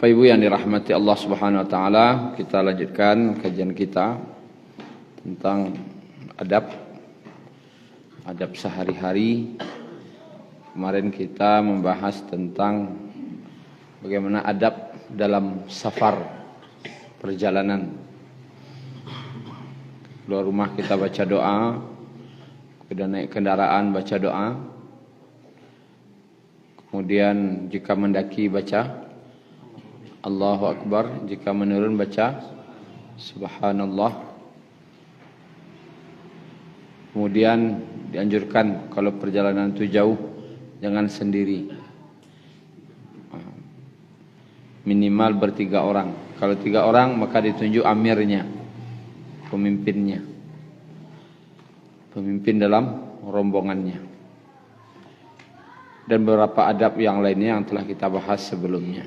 Bapak Ibu yang dirahmati Allah Subhanahu wa taala, kita lanjutkan kajian kita tentang adab sehari-hari. Kemarin kita membahas tentang bagaimana adab dalam safar, perjalanan. Keluar rumah kita baca doa, kemudian naik kendaraan baca doa. Kemudian jika mendaki baca Allahu Akbar, jika menurun baca Subhanallah. Kemudian dianjurkan kalau perjalanan itu jauh jangan sendiri, minimal bertiga orang. Kalau 3 orang maka ditunjuk amirnya, pemimpinnya, pemimpin dalam rombongannya, dan beberapa adab yang lainnya yang telah kita bahas sebelumnya.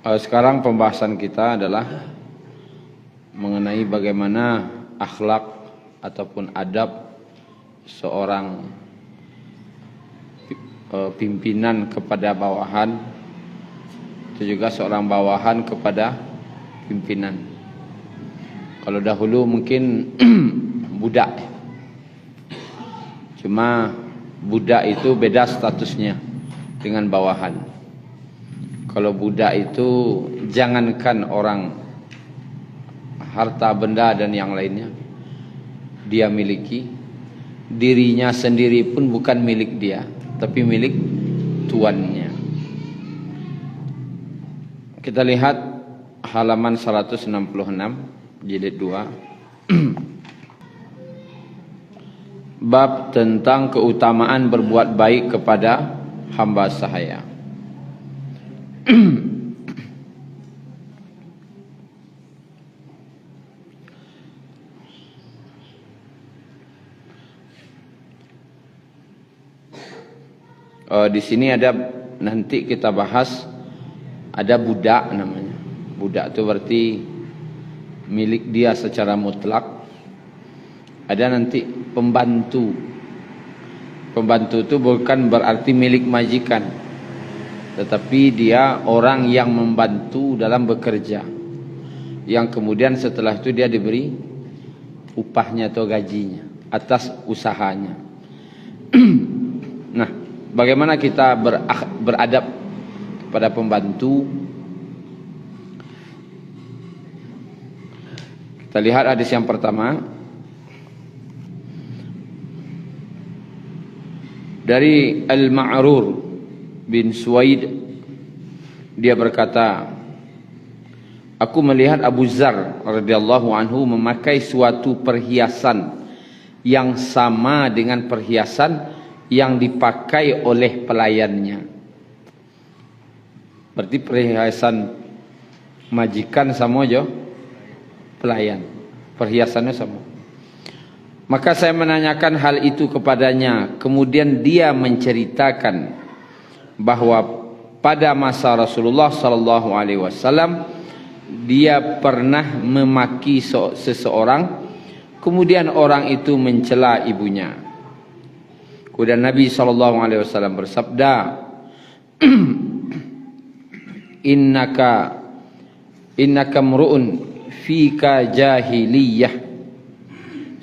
Sekarang pembahasan kita adalah mengenai bagaimana akhlak ataupun adab seorang pimpinan kepada bawahan, itu juga seorang bawahan kepada pimpinan. Kalau dahulu mungkin budak, cuma budak itu beda statusnya dengan bawahan. Kalau budak itu jangankan orang harta benda dan yang lainnya dia miliki, dirinya sendiri pun bukan milik dia, tapi milik tuannya. Kita lihat halaman 166 jilid 2. Bab tentang keutamaan berbuat baik kepada hamba sahaya. Di sini ada, nanti kita bahas, ada budak namanya. Budak itu berarti milik dia secara mutlak. Ada nanti pembantu. Pembantu itu bukan berarti milik majikan, tetapi dia orang yang membantu dalam bekerja, yang kemudian setelah itu dia diberi upahnya atau gajinya atas usahanya. Nah, bagaimana kita beradab kepada pembantu? Kita lihat hadis yang pertama dari Al-Ma'rur bin Suwaid. Dia berkata, aku melihat Abu Dzar radhiyallahu anhu memakai suatu perhiasan yang sama dengan perhiasan yang dipakai oleh pelayannya. Berarti perhiasan majikan sama aja pelayan, perhiasannya sama. Maka saya menanyakan hal itu kepadanya, kemudian dia menceritakan bahwa pada masa Rasulullah sallallahu alaihi wasallam dia pernah memaki seseorang, kemudian orang itu mencela ibunya. Kemudian Nabi sallallahu alaihi wasallam bersabda, innaka mru'un fika jahiliyah,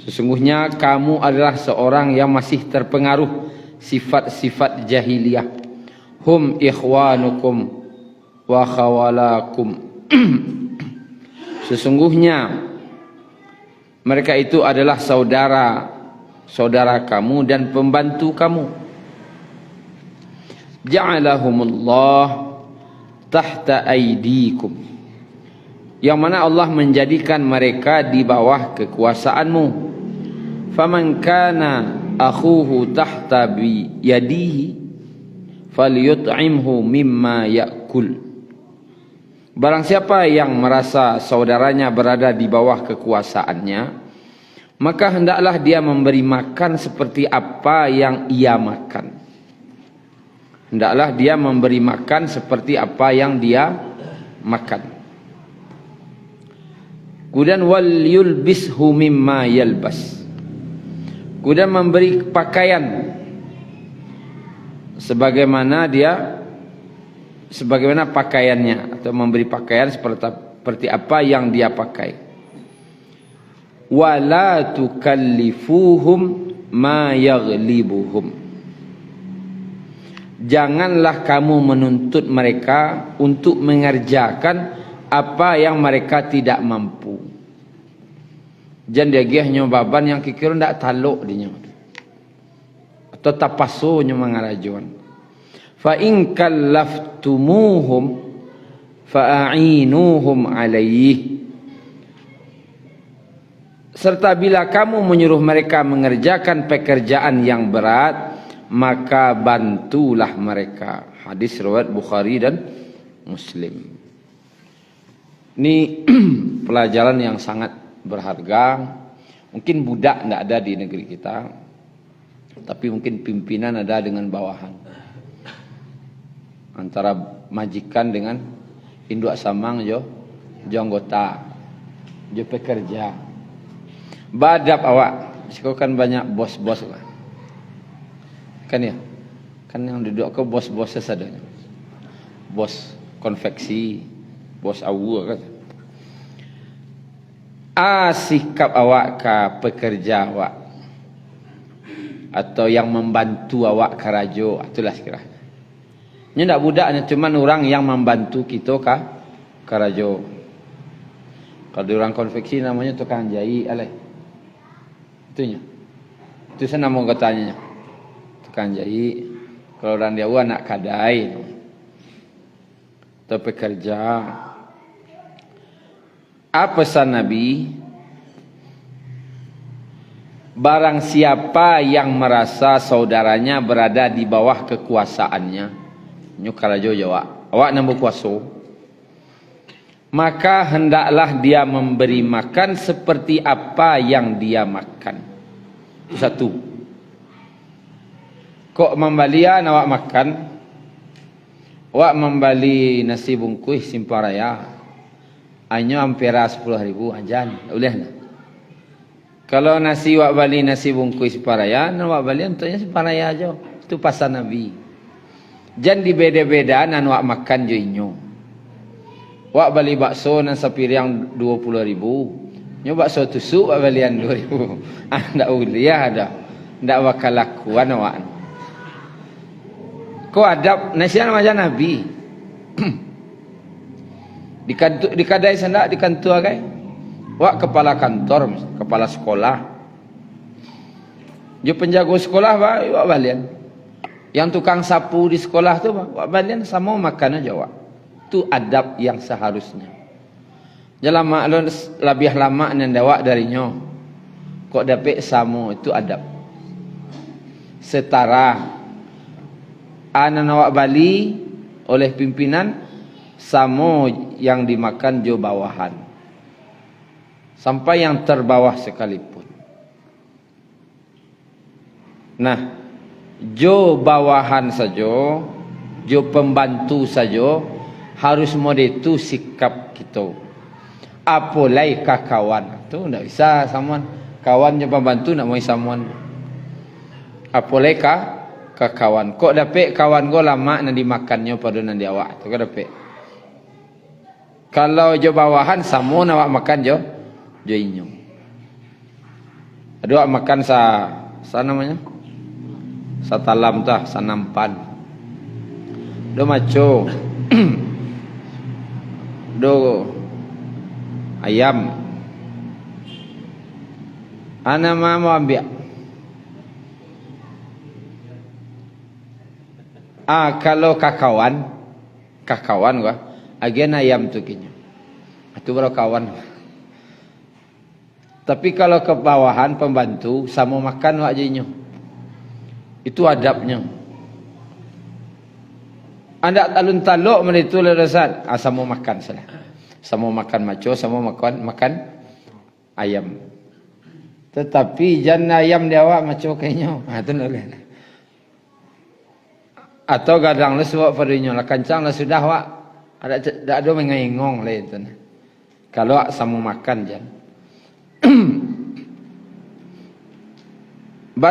sesungguhnya kamu adalah seorang yang masih terpengaruh sifat-sifat jahiliyah. Hum ikhwanukum wa khawalakum, sesungguhnya mereka itu adalah saudara kamu dan pembantu kamu. Ja'alahumullah tahta aidikum, yang mana Allah menjadikan mereka di bawah kekuasaanmu. Faman kana akhuhu tahta bi yadihi falyut'imhu mimma ya'kul, barang siapa yang merasa saudaranya berada di bawah kekuasaannya, maka hendaklah dia memberi makan seperti apa yang ia makan. Hendaklah dia memberi makan seperti apa yang dia makan. Kemudian wal yulbishu mimma yalbas, kemudian memberi pakaian sebagaimana pakaiannya, atau memberi pakaian seperti apa yang dia pakai. Wala tukallifuhum ma yaghlibuhum. Janganlah kamu menuntut mereka untuk mengerjakan apa yang mereka tidak mampu. Jangan dia gih nyobaban yang kikir ndak taluk dinya. Atau tapasu nyo mangarajuan. Fa in kallaftumuhum fa'ainuhum alaihi. Serta bila kamu menyuruh mereka mengerjakan pekerjaan yang berat, maka bantulah mereka. Hadis riwayat Bukhari dan Muslim. Ini pelajaran yang sangat berharga. Mungkin budak tidak ada di negeri kita, tapi mungkin pimpinan ada dengan bawahan. Antara majikan dengan induk samang jo anggota, jo pekerja. Badap awak, sekarang kan banyak bos-bos lah. Kan ya? Kan yang duduk ke bos-bosnya sadanya. Bos konveksi, bos awu kan. Sikap awak ke pekerja awak, atau yang membantu awak karajo, itulah sekiranya. Ini tidak budaknya, cuman orang yang membantu kita karajo. Kalau di orang konveksi namanya tukang jahit, alai. Itunya. Itu saya nama katanya. Tukang jahit. Kalau orang dia anak kadai. Atau pekerja. Apa pesan Nabi? Barang siapa yang merasa saudaranya berada di bawah kekuasaannya, nyukarajo Jawa, awak nambah kuasa, maka hendaklah dia memberi makan seperti apa yang dia makan. Itu satu. Kok membalian awak makan, awak membali nasi bungkus simpang raya, hanya ampera 10.000 ajan, boleh tak? Kalau nasi awak bali nasi bungkus simpang raya, awak bali untuknya simpang raya aja. Itu pasal Nabi. Jangan dibeda-beda nan awak makan jo inyo. Wak bali bakso nan sapiriang 20.000. Nyo bakso tusuk wak balian 2.000. Ndak uliah ada. Ndak bakal lakuan awak. Ko adab nasihat macam Nabi. Di kadai sandak di kantor kai. Wak kepala kantor, kepala sekolah. Jo penjaga sekolah wak balian. Yang tukang sapu di sekolah tu wak balian sama makan aja wak. Itu adab yang seharusnya. Jalan maklum lebih lama nan dawak darinya. Kok dapat sama itu adab. Setara anan awak bali oleh pimpinan sama yang dimakan jo bawahan. Sampai yang terbawah sekalipun. Nah, jo bawahan saja, jo pembantu saja harus model itu sikap kita. Apalai kawan tu tidak bisa samuan kawan je pembantu nak mau samuan. Apalai kawan. Kok dapat kawan go lama nak dimakannya pada nan dia awak tu kok dapat. Kalau jo bawahan samo nak awak makan jo inyo. Ada awak makan sa namanya? Satalam tah, sanampan. Do maco. Do ayam. Ana mau ambil. Kalau kakawan gua, agen ayam tu kinya. Itu baru kawan. Tapi kalau ke bawahan pembantu sama makan wak jinyo. Itu adabnya. Anda talun-taluk menitu lerasan, sama makan salah. Sama makan maco, sama makan ayam. Tetapi jangan ayam dia awak maco kayaknya. Itu boleh. Atau gadang le suak padinya lah kancang lah sudah wak. Ada mengengong le itu. Kalau sama makan jangan.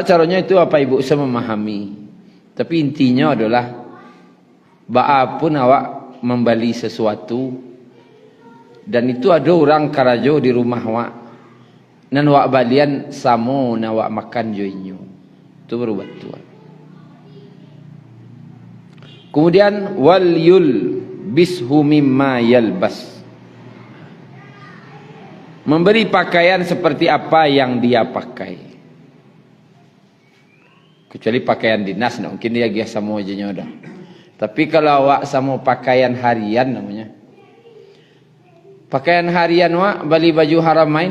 Caranya itu apa ibu saya memahami. Tapi intinya adalah ba'a pun awak membeli sesuatu dan itu ada orang karajo di rumah awak nan wak balian samo na wak makan joinyo. Itu baru batuan. Kemudian wal yul bishu mimma yalbas. Memberi pakaian seperti apa yang dia pakai. Kecuali pakaian dinas, mungkin dia gih sama aja dah. Tapi kalau awak sama pakaian harian namanya. Pakaian harian wak beli baju haramain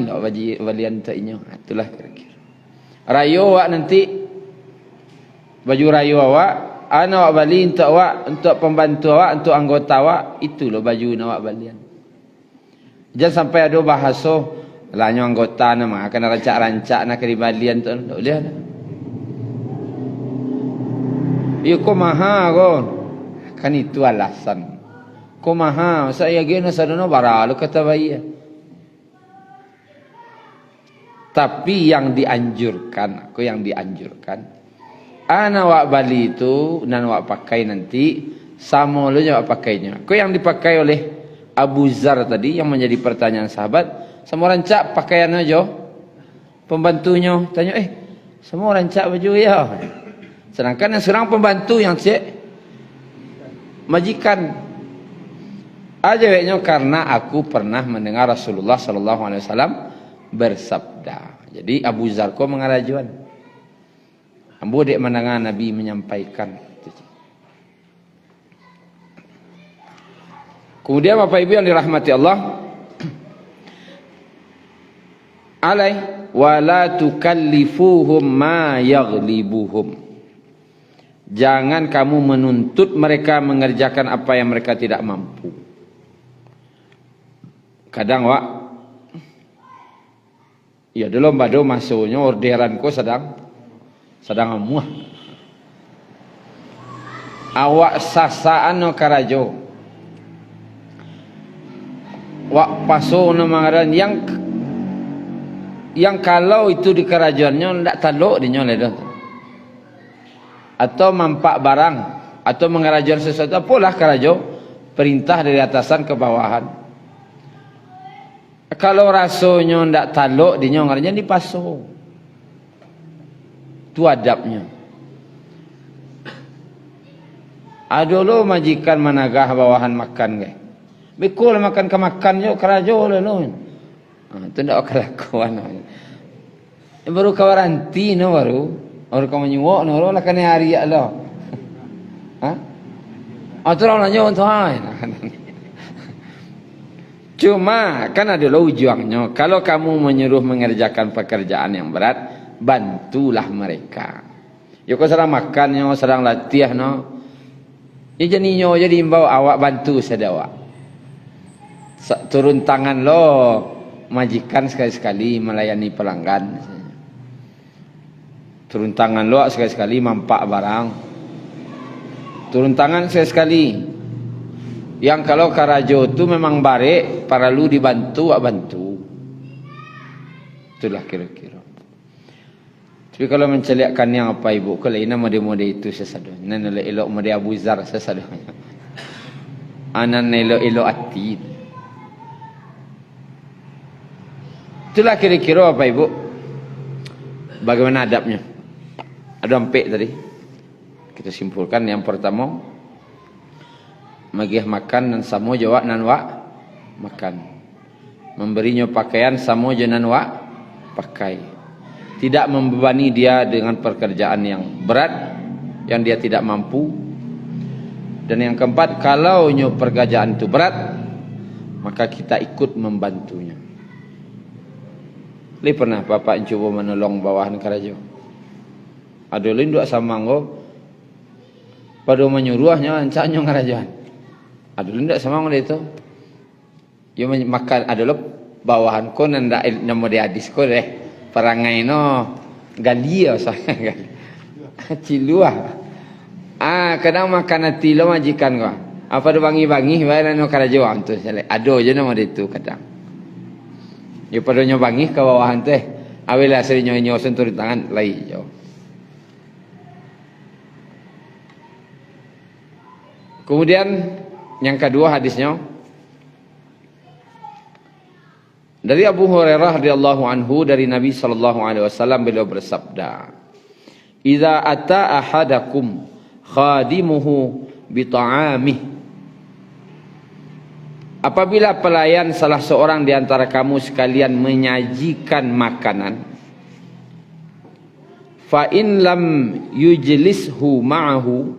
lah balian tak inyo. Itulah kira-kira. Rayo wak nanti baju rayo awak, ana wak beli untuk awak, untuk pembantu awak, untuk anggota awak, itu loh baju awak balian. Jangan sampai ada bahasa lanyo anggota nama akan rancak-rancak nak di balian tu. Tak boleh dah. Ya kau maha kau. Kan itu alasan. Kau maha, saya gini sadono bara lu kata bayi. Tapi yang dianjurkan, aku yang dianjurkan. Ana wak bali itu nan wak pakai nanti sama lu wak pakainya. Kau yang dipakai oleh Abu Zar tadi yang menjadi pertanyaan sahabat, semua rancak pakaian aja. Pembantunya tanya, semua rancak baju ya. Sedangkan yang seorang pembantu yang cek majikan. Ajawabnya karena aku pernah mendengar Rasulullah sallallahu alaihi wasallam bersabda. Jadi Abu Zar ko mengarajuan. Ambo dek mendengar Nabi menyampaikan. Kemudian Bapak Ibu yang dirahmati Allah, alai wala tukallifuhum ma yaghlibuhum. Jangan kamu menuntut mereka mengerjakan apa yang mereka tidak mampu. Kadang wak, ya dulu bado masuknya orderanku sedang amuah. Awak sasaan no karajo. Wak paso namaran yang kalau itu di kerajaannya ndak taluk dinyo ledo. Atau mampak barang atau mengerajan sesuatu apalah kerajo perintah dari atasan ke bawahan. Kalau rasonya ndak taluk dinyo ngaranya dipaso. Itu adabnya. Adolo majikan managah bawahan makan ke. Bikul makan kemakan yo kerajo le non. Itu ndak kelakuan. Baru kawaranti no baru. Orang kamu nyuwak no lah kan hari ya lo. Ha? Atau orang nanya untuk Cuma kan ada lo ujungnya. Kalau kamu menyuruh mengerjakan pekerjaan yang berat, bantulah mereka. Ya kau sedang makan yo, sedang latihan no. Ya jadinya jadi imbau awak bantu sedawak. Turun tangan lo majikan sekali-sekali melayani pelanggan. Turun tangan lo sekali-sekali mampak barang. Turun tangan sekali-sekali. Yang kalau karajo itu memang baik, para lu dibantu, wak bantu. Itulah kira-kira. Tapi kalau menceliakkan yang apa ibu, kalau ini mode-mode itu sesaduh. Nan elok mode Abu Zar sesaduh. Anan elok ati. Itulah kira-kira apa ibu. Bagaimana adabnya? Ada empik tadi. Kita simpulkan yang pertama, magih makan dan samo jawab nan wak makan. Memberinya pakaian samo nan wak pakai. Tidak membebani dia dengan pekerjaan yang berat yang dia tidak mampu. Dan yang keempat, kalau pekerjaan itu berat, maka kita ikut membantunya. Li pernah bapak coba menolong bawahan karajo. Ada lindu sama ngo. Pada menyuruhnya ancaknya karajoan. Ada lindu sama ngo itu. Yo makan ada lo bawahan ko nanda namo dia hadis ko deh. Perangai no galia saya. Cilua. Kadang makan hati lo majikan ko. Apa do bangi-bangi bae no karajoan tu sele. Ado je nama dia tu kadang. Ya pada nyobangi ke bawahan teh. Awila sering nyoy turun tangan lai jauh. Kemudian yang kedua hadisnya dari Abu Hurairah radhiyallahu anhu dari Nabi sallallahu alaihi wasallam, beliau bersabda, "Idza ata ahadakum khadimuhu bi ta'amih." Apabila pelayan salah seorang di antara kamu sekalian menyajikan makanan, fa in lam yujlishu ma'ahu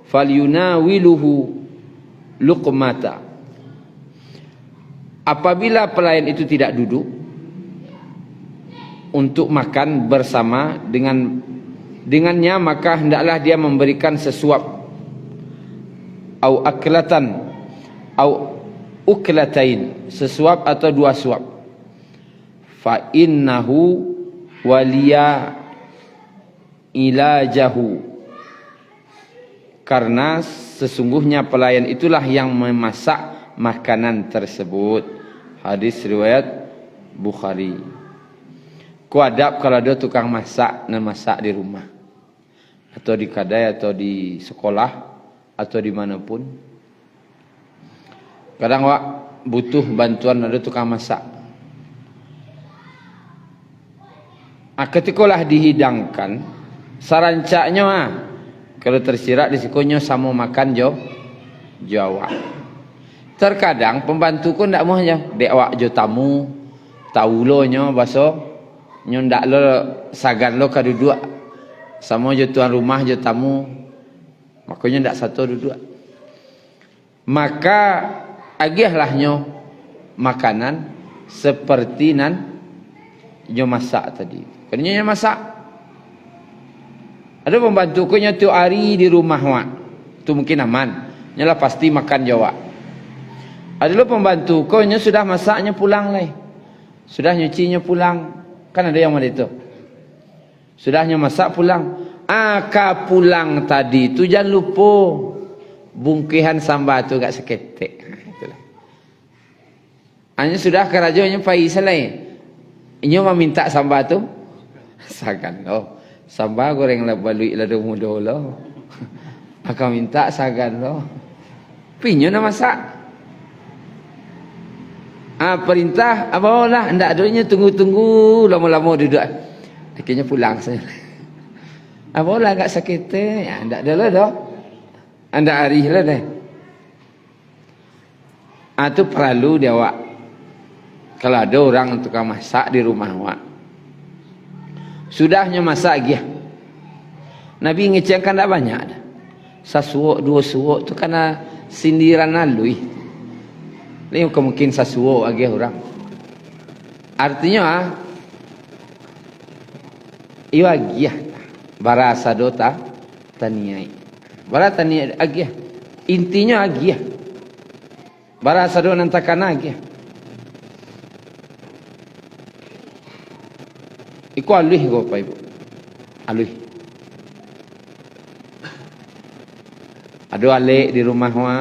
falyunawiluhu luqmata. Apabila pelayan itu tidak duduk untuk makan bersama dengannya, maka hendaklah dia memberikan sesuap, au aklatan, au uklatain, sesuap atau dua suap. Fa innahu waliya ilajahu, karena sesungguhnya pelayan itulah yang memasak makanan tersebut. Hadis riwayat Bukhari. Ku adab kalau ada tukang masak dan masak di rumah, atau di kedai, atau di sekolah, atau dimanapun. Kadang wak butuh bantuan ada tukang masak. Ketikalah dihidangkan, sarancaknya kalau tersirat di sikunya sama makan Jawa. Terkadang pembantu pun ndak mau aja dek awak jo tamu taulo nyo baso nyo ndak lo sagan lo kaduduk sama jo tuan rumah jo tamu, makanya ndak satu duduk. Maka agihlah nyo makanan seperti nan nyo masak tadi. Kenanya nyo masak. Ada pembantu ko nyo tu hari di rumah wak, tu mungkin aman. Nyolah pasti makan Jawa. Adalah pembantu kau nya sudah masaknya pulang lah, sudah nyucinya pulang, kan ada yang macam itu. Sudahnya masak pulang, aka pulang tadi tu jangan lupa bungkihan sambal tu gak seketek. Itulah. Hanya sudah kerajanya pai selai, inyo meminta sambal tu, sagan lo, sambal goreng lah balui lah muda lo, akan minta sagan lo, pinyo nak masak. Perintah apa lah, hendak adanya tunggu-tunggu lama-lama duduk. Akhirnya pulang saya. Apa lah agak sakit ya, hendak ada lah dah. Hendak hari lah dah. Itu perlu dia awak. Kalau ada orang tukang masak di rumah awak, sudahnya masak dia. Nabi ngecengkan tak banyak dah. Sasuok dua suok tu karena sindiran alui. Ini mungkin sasuo lagi orang. Artinya iwa giah barasa dota taniai. Bara taniai agiah. Intinya agiah. Barasa do nantakana agiah. Iku alih go Pak Ibu. Alih. Ada alik di rumah wa.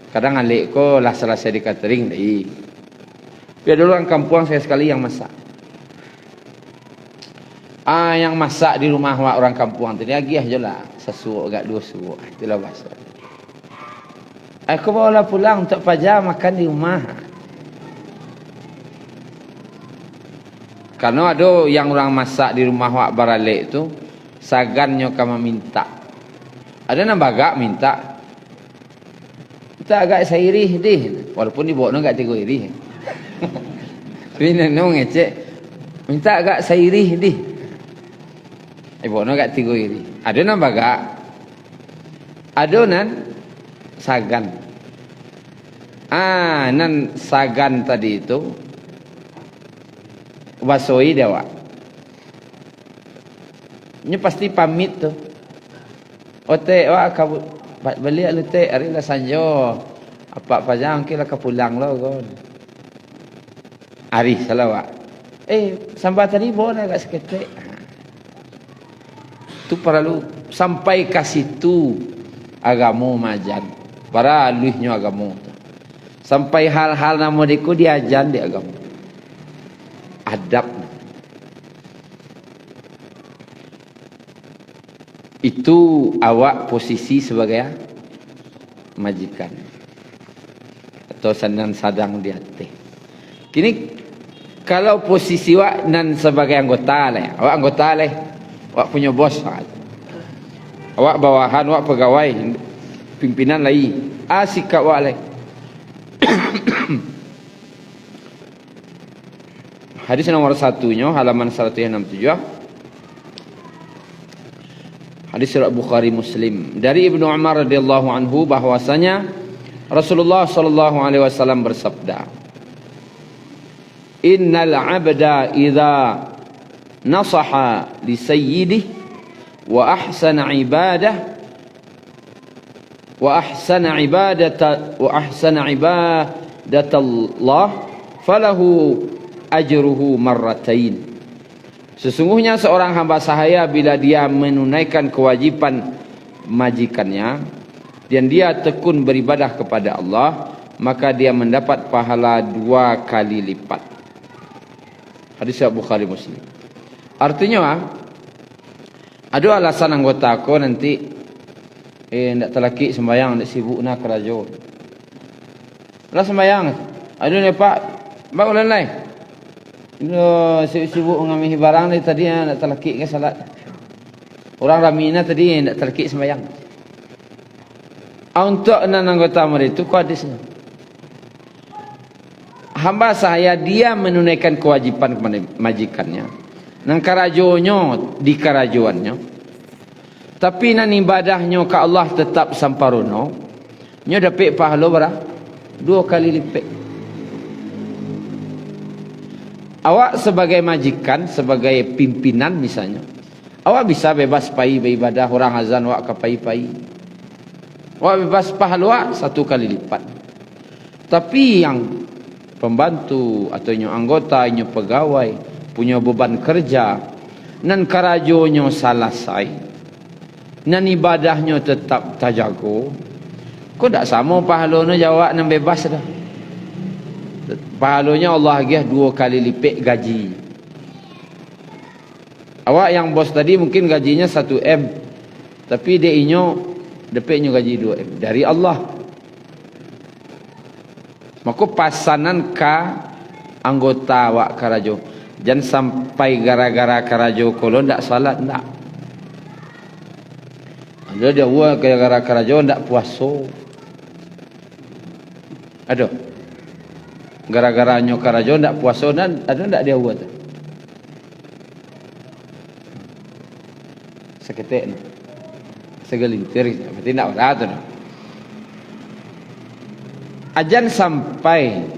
Kadang alik ko lah selesai di catering deh. Biar dulu orang kampung saya sekali yang masak. Yang masak di rumah orang kampung tadi agiah je lah. Sesuuk agak dua suuk. Itulah bahasa. Aku bawa pulang untuk pajar makan di rumah. Karena ada yang orang masak di rumah wak baralik tu, sagannya kama minta. Ada nak bagak minta. Minta agak sairih deh. Walaupun dibawa nak agak 3 irih. Tapi nang ngecek minta agak sairih deh. Bawa nak agak 3 irih. Ada nak bagak. Ada nan sagan. Nan sagan tadi itu wasoi dia wak. Ini pasti pamit tu. Ote wak kabut balik lu te hari lah sanjo. Apa pajang kira ka pulang lo kon. Ari salah wak. Sampai tadi boleh agak seketek. Tu perlu sampai ke situ agama majan. Para luihnya agama. Sampai hal-hal nama diku diajan di agama. Adab. Itu awak posisi sebagai majikan atau sadang di hati. Kini kalau posisi awak nan sebagai anggota lah, awak anggota lah, awak punya bos, awak bawahan, awak pegawai, pimpinan lagi, sikap awak lah. Hadis nomor 1-nya halaman 167. Hadis riwayat Bukhari Muslim dari Ibnu Umar radhiyallahu anhu bahwasanya Rasulullah sallallahu alaihi wasallam bersabda, "Innal 'abda idza nasaha li sayyidihi wa ahsana ibadatallah falahu ajruhu marratain." Sesungguhnya seorang hamba sahaya bila dia menunaikan kewajiban majikannya dan dia tekun beribadah kepada Allah, maka dia mendapat pahala 2 kali lipat. Hadis Bukhari Muslim. Artinya ada alasan anggota aku nanti ndak telaki sembayang, ndak sibuk nak kerajo. Lah sembayang. Aduh ni Pak, bangun lain. Sibuk mengambil barang ni tadi nak terlekik ke salat. Orang ramina tadi nak terlekik sembahyang. Untuk anggota mereka itu hadisnya. Hamba saya dia menunaikan kewajiban kepada majikannya. Nang karajonyo di karajuannya. Tapi nan ibadahnya ke Allah tetap samparono. Nyo dapat pahala berapa? 2 kali lipat. Awak sebagai majikan, sebagai pimpinan misalnya, awak bisa bebas pai beribadah, orang azan awak ke pai-pai. Awak bebas pahala 1 kali lipat. Tapi yang pembantu atau yang anggota, yang pegawai punya beban kerja, nan karajonyo selesai, nan ibadahnya tetap terjaga, kok tak sama pahalanya jawab nan bebas dah. Pahalanya Allah agih 2 kali lipat gaji. Awak yang bos tadi mungkin gajinya 1 M, tapi dia inyo dapatnya gaji 2 M dari Allah. Maka pasanan ka anggota awak karajo, jangan sampai gara-gara karajo kalau ndak salat ndak. Ada dia buat gara-gara karajo ndak puasa. Aduh. Gara-gara nyo karajo ndak puasa dan ada ndak dia buat. Seketik segelintir berarti ndak berat tu. Ajan sampai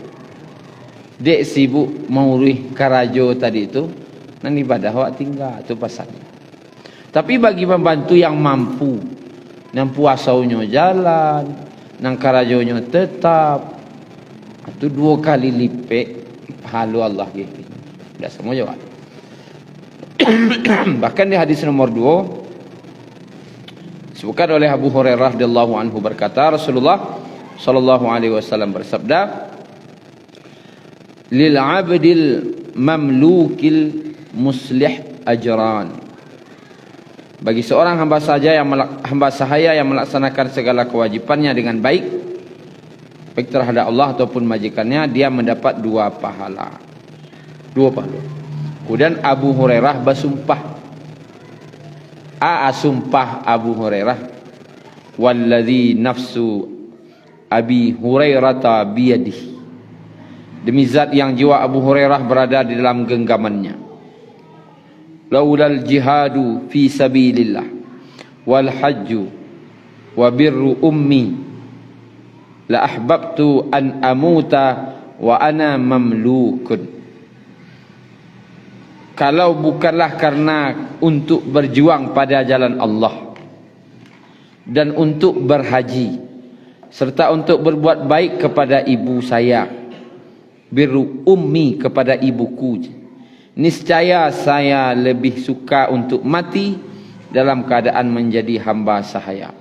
dek sibuk mengurus karajo tadi itu, nan ibadah awak tinggal tu pasalnya. Tapi bagi pembantu yang mampu, nang puasanya jalan, nang karajonyo tetap, itu 2 kali lipat pahala Allah gitu. Tidak semua jawab. Bahkan di hadis nomor 2 disebutkan oleh Abu Hurairah radhiyallahu anhu berkata, Rasulullah sallallahu alaihi wasallam bersabda, "Lil 'abdil mamlukil muslih ajran." Bagi seorang hamba sahaya yang melaksanakan segala kewajibannya dengan baik terhadap Allah ataupun majikannya, dia mendapat 2 pahala. 2 pahala. Kemudian Abu Hurairah bersumpah. Sumpah Abu Hurairah, "Wallazi nafsu Abi Hurairah biyadihi." Demi zat yang jiwa Abu Hurairah berada di dalam genggamannya. "Laulal jihadu fi sabilillah wal hajju wa birru ummi la ahbabtu an amuta wa ana mamlukun." Kalau bukanlah karena untuk berjuang pada jalan Allah dan untuk berhaji serta untuk berbuat baik kepada ibu saya, birru ummi kepada ibuku, niscaya saya lebih suka untuk mati dalam keadaan menjadi hamba sahaya.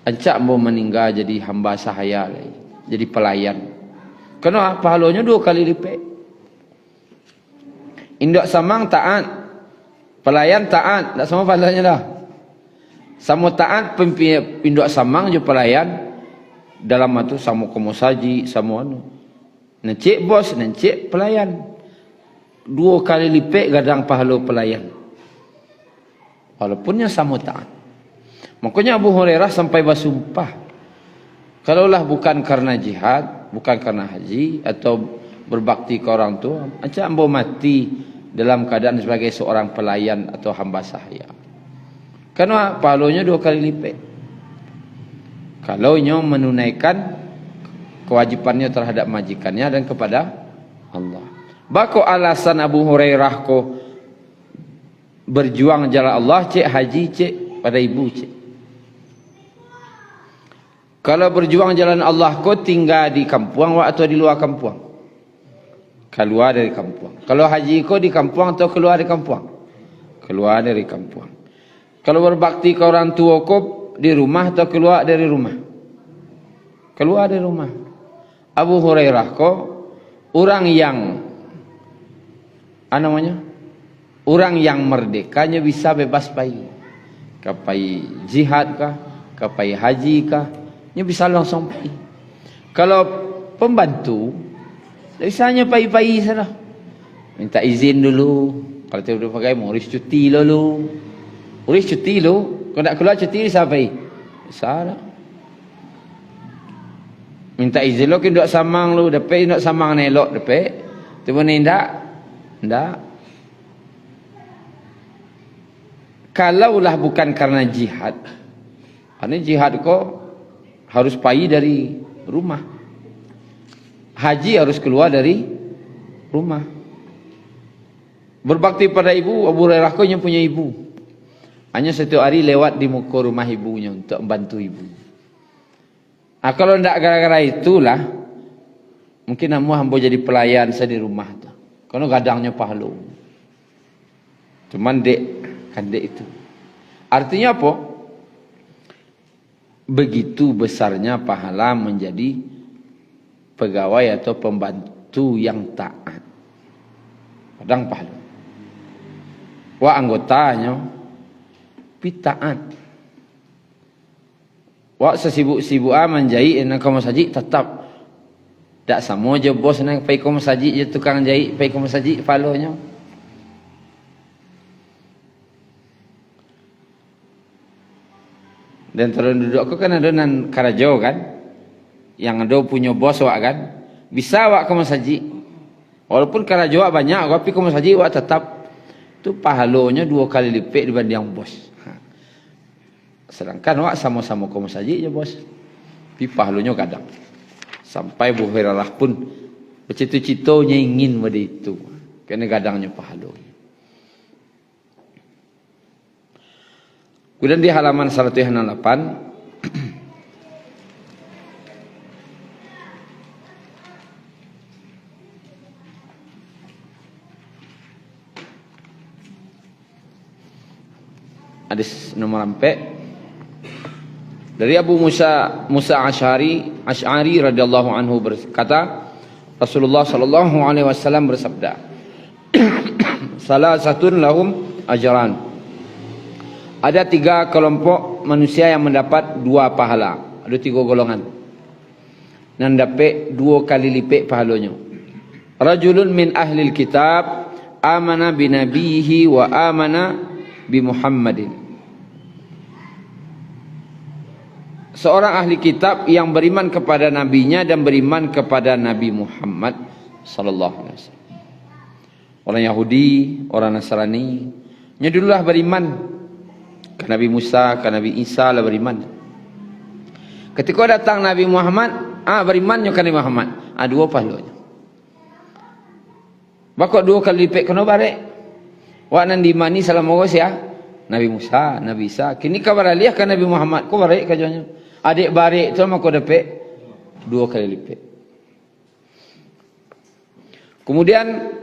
Ancak mau meninggal jadi hamba sahaya, jadi pelayan. Kenapa? Pahalanya 2 kali lipat. Indak samang taat, pelayan taat, tak sama pahalanya dah. Samo taat pindok samang je pelayan dalam itu samo komo saji samo anu. Nencik bos, nencik pelayan. 2 kali lipat gadang pahala pelayan. Walaupunnya samo taat. Makanya Abu Hurairah sampai bersumpah, kalaulah bukan karena jihad, bukan karena haji atau berbakti ke orang tua, macam ambo mati dalam keadaan sebagai seorang pelayan atau hamba sahaya. Karena pahalanya 2 kali lipat. Kalau nyo menunaikan kewajibannya terhadap majikannya dan kepada Allah. Bako alasan Abu Hurairah ko berjuang jalan Allah, cek haji, cek pada ibu, cek. Kalau berjuang jalan Allah ko tinggal di kampung atau di luar kampung? Keluar dari kampung. Kalau haji ko di kampung atau keluar dari kampung? Keluar dari kampung. Kalau berbakti ke orang tua ko di rumah atau keluar dari rumah? Keluar dari rumah. Abu Hurairah ko orang yang orang yang merdekanya bisa bebas pergi. Kapai jihad kah, kapai haji kah, nya bisa langsung pergi. Kalau pembantu, biasanya pergi-pergi sana. Minta izin dulu. Kalau tidak pakai, mau urus cuti dulu. Urus cuti dulu. Kalau nak keluar cuti, siapa pergi? Sana. Minta izin lo, kena samang lo, dapat nak samang nelok, dapat. Tiba ni tidak. Tidak. Kalaulah bukan karena jihad. Karena jihad kok harus pergi dari rumah. Haji harus keluar dari rumah. Berbakti pada ibu, Abu Hurairah kok punya ibu. Hanya setiap hari lewat di muka rumah ibunya untuk membantu ibu. Kalau tidak gara-gara itulah, mungkin hamba jadi pelayan saya di rumah tu. Karena gadangnya pahala. Cuman kan itu. Artinya apa? Begitu besarnya pahala menjadi pegawai atau pembantu yang taat. Kadang pahala. Wah anggotanya taat. Wah sesibuk-sibuk menjahit nak kamu saji tetap tak sama je bos nak pergi ke masjid je tukang jahit pergi ke masjid follow-nya. Dan terus duduk aku kan ada nan karajo kan. Yang ada punya bos wak kan. Bisa wak ke masjid. Walaupun karajo wak banyak tapi ke masjid wak tetap tu pahalanya 2 kali lipat dibanding yang bos. Sedangkan wak sama-sama ke masjid je bos. Tapi pahalanya kadang. Sampai Abu Hurairah pun bercita-citanya ingin pada itu. Kerana gadangnya pahala. Kemudian di halaman 108 hadis nomor 4 dari Abu Musa Asy'ari radhiyallahu anhu berkata, Rasulullah sallallahu alaihi wasallam bersabda, salasatun lahum ajran. Ada 3 kelompok manusia yang mendapat 2 pahala. Ada 3 golongan. Dan dapat 2 kali lipat pahalanya. Rajulun min ahlil kitab amana bi nabiyhi wa amana bi Muhammadin. Seorang ahli kitab yang beriman kepada nabinya dan beriman kepada Nabi Muhammad sallallahu alaihi wasallam. Orang Yahudi, orang Nasrani, nya dululah beriman ke Nabi Musa, ke Nabi Isa lah beriman. Ketika datang Nabi Muhammad, berimannya ke Nabi Muhammad, 2 pahalanya. Bakok 2 kali lipat kena barek. Wak nan dimani salam Allah ya Nabi Musa, Nabi Isa. Kini kabar aliyah ke Nabi Muhammad, ko barek kajanya. Adik barek tu mako dapat 2 kali lipat. Kemudian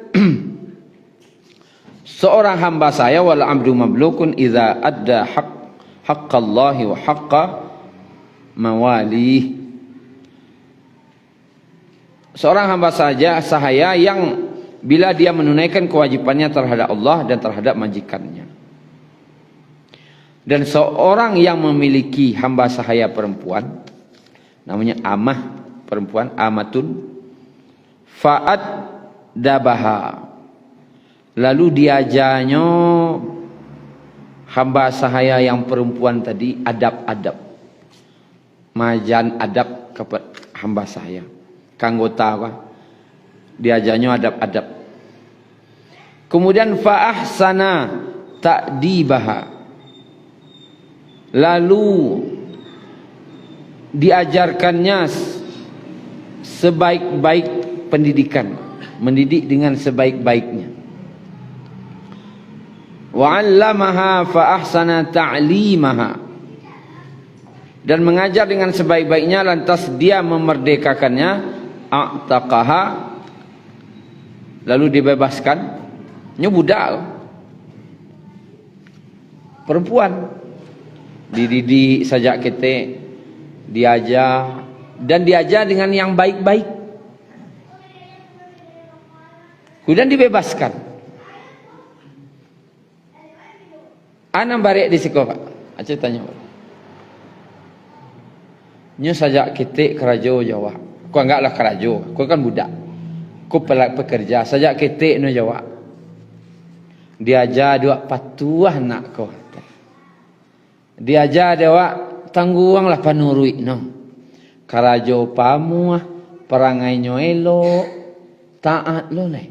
seorang hamba saya wal abdu mamlukun idza adda haqqallahi wa haqqa mawali. Seorang hamba sahaya yang bila dia menunaikan kewajibannya terhadap Allah dan terhadap majikannya. Dan seorang yang memiliki hamba sahaya perempuan, namanya amah perempuan, amatun, fa'ad dabaha, lalu diajarnya hamba sahaya yang perempuan tadi adab-adab, majan adab kepada hamba sahaya, kanggota apa? Diajarnya adab-adab. Kemudian fa'ahsana ta'dibaha, lalu diajarkannya sebaik-baik pendidikan, mendidik dengan sebaik-baiknya. Wa 'allamaha fa ahsana ta'limaha, dan mengajar dengan sebaik-baiknya, lantas dia memerdekakannya, a'taqaha, lalu dibebaskan. Nya budak perempuan dididik sajak kita, diajar, dan diajar dengan yang baik-baik, kemudian dibebaskan. Ana barek di siko Pak. Aceh tanya Pak. Nyo sajak kita kerajo Jawa. Kau enggaklah kerajo, kau kan budak. Kau pekerja, sajak kita no Jawa. Diajar dua patuah nak kau. Diajar dewa tangguang lah panurui no. Karajo pamu perangai elok, taat lo nih.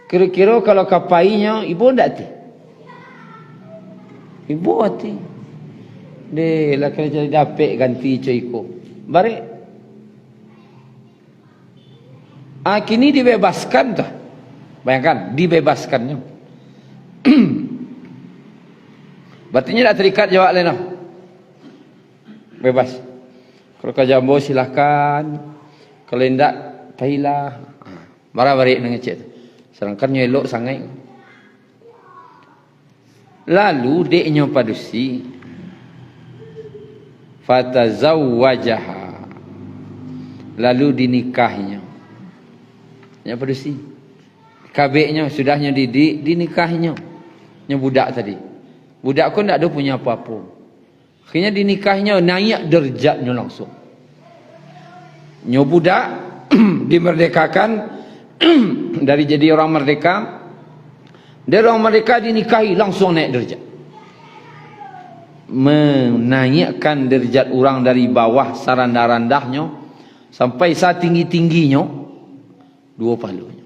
Kira-kira kalau kapainya ibu ndak ti? Ibu ti. Deh lah kerja dapat ganti coiko. Bare. Kini dibebaskan tuh. Bayangkan, dibebaskannya. Berartinya tak terikat jawab lain. Bebas. Kalau kau jambo silakan. Kalau tidak, pailah. Marah balik dengan cik. Sedangkan elok sangat. Lalu deknya padusi. Fatazawwajaha. Lalu dinikahinya. Nya padusi. Kabeknya sudahnya didik, dinikahinya. Nya budak tadi. Budak pun tak ada punya apa-apa. Akhirnya dinikahinya, naik derajatnya langsung. Nya budak dimerdekakan dari jadi orang merdeka. Dari orang merdeka dinikahi langsung naik derajat. Menaikkan derajat orang dari bawah sarandah-randahnya sampai saat tinggi-tingginya 2 palunya.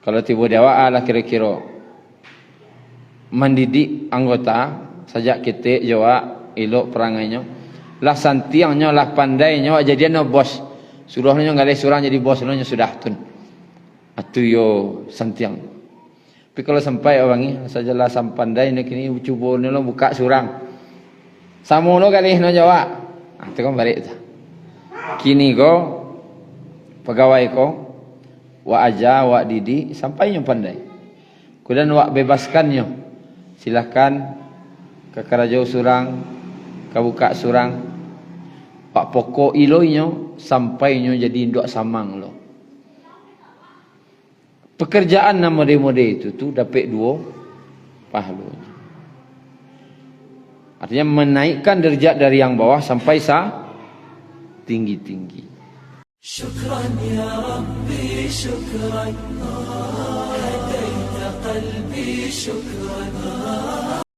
Kalau tiba dewa lah kira-kira mendidik anggota sajak kita Jawa elok perangainya lah santiangnya lah pandainya jadinya bos suruhnya enggak ada surang jadi bos nya sudah tun atu yo santiang. Tapi kalau sampai orang ni sajalah sampandai ni kini cuba ni lo buka surang samo lo kali no Jawa tu kan balik tu kini go pegawai ko wa aja wa didi sampai yang pandai. Kemudian wa bebaskannya. Silakan ke kerajaan surang, ke buka surang. Pak pokok iloinyo sampainya jadi ndok samang lo. Pekerjaan nama mode itu tu dapat 2 pahala. Artinya menaikkan derajat dari yang bawah sampai tinggi-tinggi. Syukran ya Rabbi syukran. Hadaita qalbi syukran.